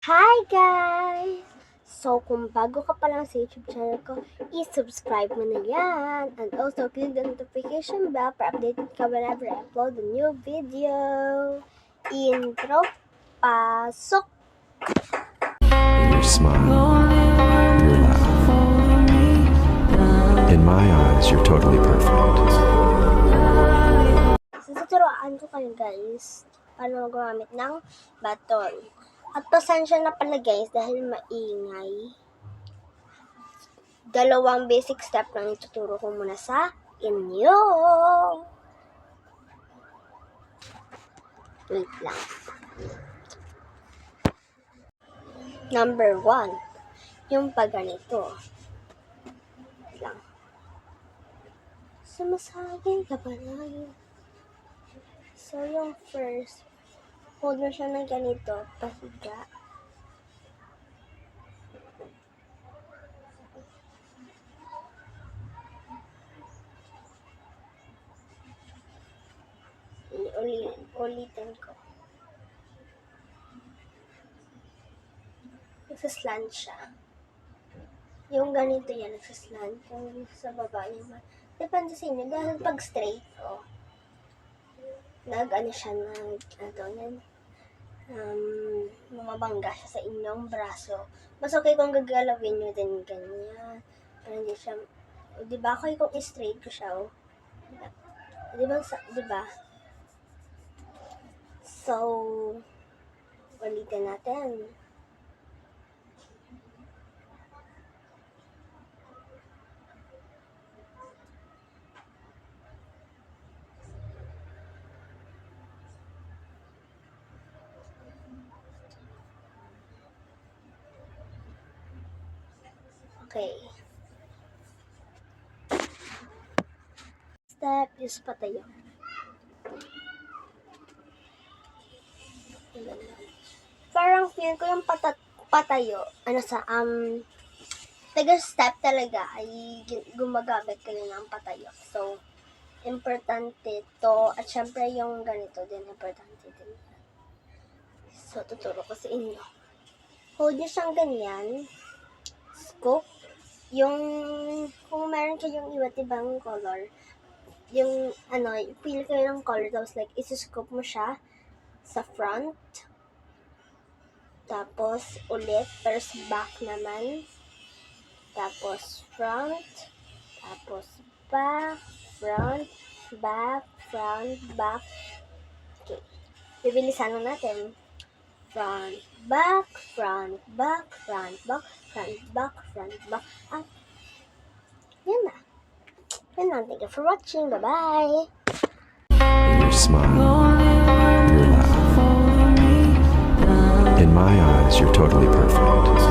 Hi guys! So, kung bago ka pa lang sa YouTube channel ko, i-subscribe mo na yan. And also, click the notification bell para updated ka whenever I upload a new video. Intro, pasok! Your smile, your laugh. In my eyes, you're totally perfect. Tuturuan ko kayo guys paano gumamit ng baton. At pasensya na pala guys dahil maingay. Dalawang basic step lang ituturo ko muna sa inyo. Wait lang. Number 1, yung pag ganito. Wait lang. Sumasagay ka ba na yun? So, yung first, hold mo siya ng ganito, pahiga. Ulitin ko. Nagsaslant siya. Yung ganito yan, nagsaslant. Yung sa baba, yung depende sa inyo. Dahil pag straight, nag-ano siya, mamabangga siya sa inyong braso. Mas okay kung gagalawin nyo din ganyan. Para hindi siya, diba? Okay kung straight ko siya, Diba? So, ulitin natin. Okay. Step is patayo. Parang feel ko yung patayo, step talaga ay gumagamit kayo ng patayo. So, importante to. At syempre yung ganito din, importante din. So, tuturo ko sa inyo. Hold nyo siyang ganyan. Scoop. Kung meron kayong iba't ibang color, pili kayo ng color, tapos isi-scoop mo siya sa front. Tapos, ulit, first back naman. Tapos, front. Tapos, back, front, back, front, back. Okay. Bibilisan na natin. Front, back, front, back, front, back, front, back, front, back. Yan na. Thank you for watching. Bye-bye! Your smile, your laugh. In my eyes, you're totally perfect.